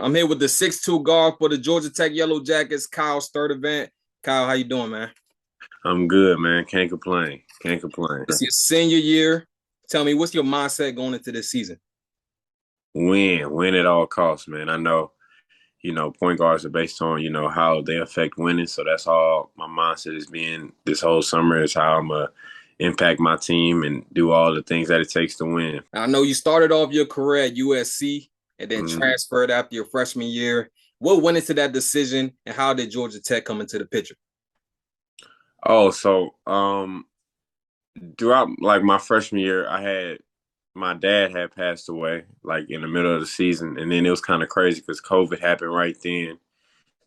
I'm here with the 6'2" guard for the Georgia Tech Yellow Jackets, Kyle Sturdivant. Kyle, how you doing, man? I'm good, man. Can't complain. Can't complain. It's your senior year. Tell me, what's your mindset going into this season? Win at all costs, man. I know, point guards are based on, how they affect winning. So that's all my mindset has been this whole summer is how I'm going to impact my team and do all the things that it takes to win. I know you started off your career at USC and then Mhm. transferred after your freshman year. What went into that decision and how did Georgia Tech come into the picture? Oh, so throughout like my freshman year, my dad had passed away like in the middle of the season, and then it was kind of crazy because COVID happened right then.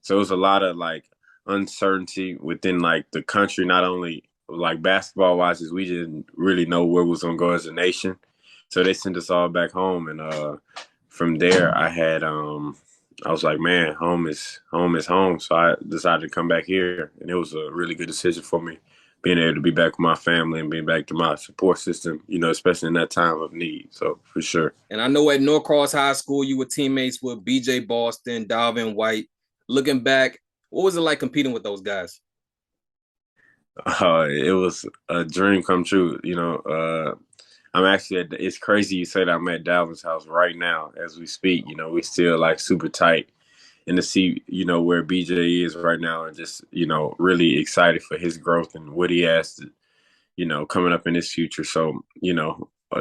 So it was a lot of like uncertainty within like the country, not only like basketball wise, as we didn't really know where we was gonna go as a nation. So they sent us all back home, and from there I was like, man, home is home. So I decided to come back here, and it was a really good decision for me, being able to be back with my family and being back to my support system, especially in that time of need. So for sure. And I know at Norcross High School, you were teammates with BJ Boston, Dalvin White. Looking back, what was it like competing with those guys? It was a dream come true. I'm actually it's crazy you say that I'm at Dalvin's house right now as we speak. We still like super tight. And to see, where BJ is right now and just, really excited for his growth and what he has to, coming up in his future. So,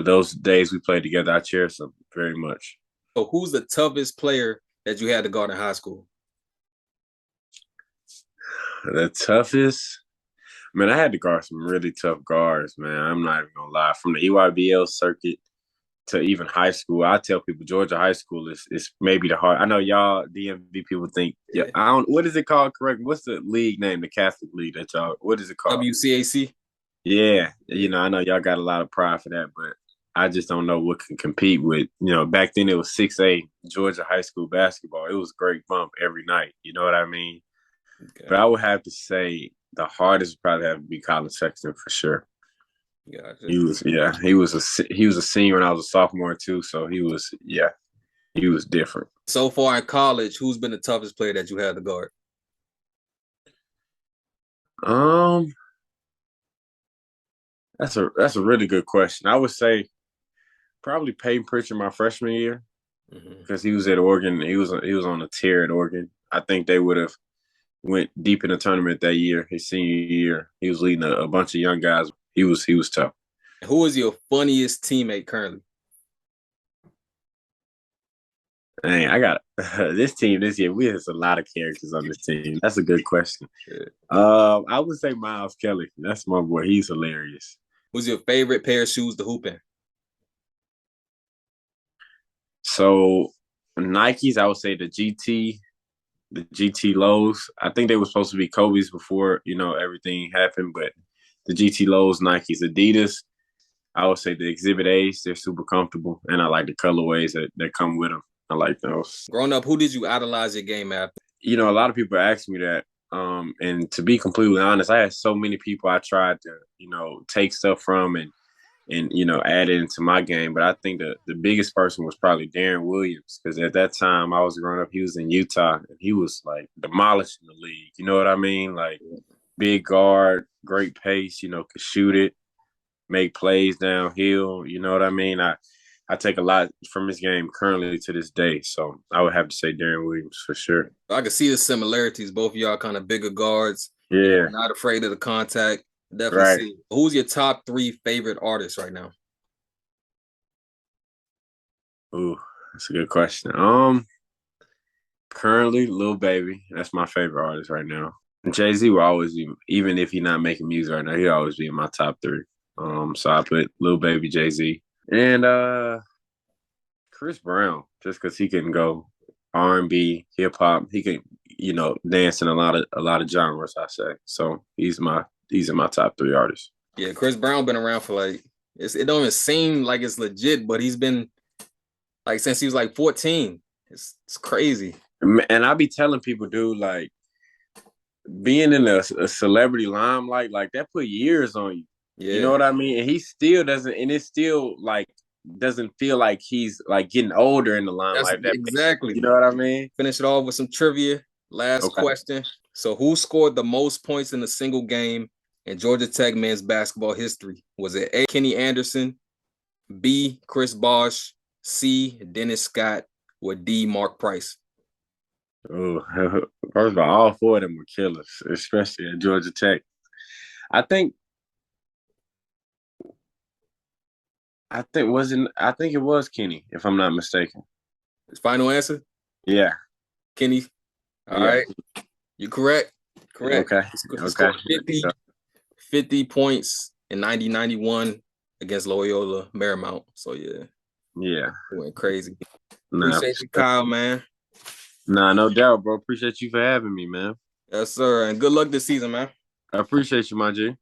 those days we played together, I cherish them very much. So who's the toughest player that you had to guard in high school? The toughest, man, I had to guard some really tough guards, man. I'm not even gonna lie. From the EYBL circuit to even high school, I tell people Georgia high school is maybe the hard. I know y'all DMV people think, yeah, I don't. What is it called? Correct? What's the league name? The Catholic League that y'all? What is it called? WCAC? Yeah, I know y'all got a lot of pride for that, but I just don't know what can compete with. Back then it was 6A Georgia high school basketball. It was great bump every night. You know what I mean? Okay. But I would have to say the hardest would probably have to be Collin Sexton for sure. Gotcha. He was a senior when I was a sophomore too, so he was different. So far in college, who's been the toughest player that you had to guard? Um, that's a really good question. I would say probably Peyton Pritchard my freshman year because he was at Oregon. He was on a tear at Oregon. I think they would have went deep in the tournament that year. His senior year, he was leading a bunch of young guys. He was tough. Who is your funniest teammate currently? Dang, I got this team this year. We have a lot of characters on this team. That's a good question. I would say Miles Kelly. That's my boy. He's hilarious. Who's your favorite pair of shoes to hoop in? So Nikes, I would say the GT lows. I think they were supposed to be Kobe's before everything happened, but the GT lows, Nikes, Adidas. I would say the Exhibit A's. They're super comfortable, and I like the colorways that come with them. I like those. Growing up, who did you idolize your game after? A lot of people ask me that. And to be completely honest, I had so many people I tried to, take stuff from and add it into my game. But I think the biggest person was probably Darren Williams because at that time I was growing up, he was in Utah and he was like demolishing the league. You know what I mean? Like big guard, great pace, could shoot it, make plays downhill. You know what I mean? I take a lot from his game currently to this day. So I would have to say Darren Williams for sure. I can see the similarities. Both of y'all kind of bigger guards. Yeah. Not afraid of the contact. Definitely right. see. Who's your top 3 favorite artists right now? Ooh, that's a good question. Currently, Lil Baby. That's my favorite artist right now. Jay-Z will always be, even if he's not making music right now, he'll always be in my top 3. So I put Lil Baby, Jay-Z. And Chris Brown, just because he can go R&B, hip hop, he can dance in a lot of genres. I say so. He's in my top 3 artists. Yeah, Chris Brown been around for like it don't even seem like it's legit, but he's been like since he was like 14. It's crazy. And I be telling people, dude, like being in a celebrity limelight like that put years on you. Yeah. You know what I mean? And he still doesn't, and it's still like doesn't feel like he's like getting older in the That's limelight. That exactly. you know what I mean? Finish it off with some trivia. Last Okay. question. So, who scored the most points in a single game in Georgia Tech men's basketball history? Was it A. Kenny Anderson, B. Chris Bosh, C. Dennis Scott, or D. Mark Price? Oh, first of all 4 of them were killers, especially at Georgia Tech. I think I think it was Kenny, if I'm not mistaken. Final answer? Yeah. Kenny. All Yeah. right. You're correct. Correct. Okay. He Okay. scored 50 points in 90-91 against Loyola Marymount. So, yeah, Yeah. it went crazy. Nah, Appreciate you, Kyle, man. nah, no doubt, bro. Appreciate you for having me, man. Yes, sir. And good luck this season, man. I appreciate you, my G.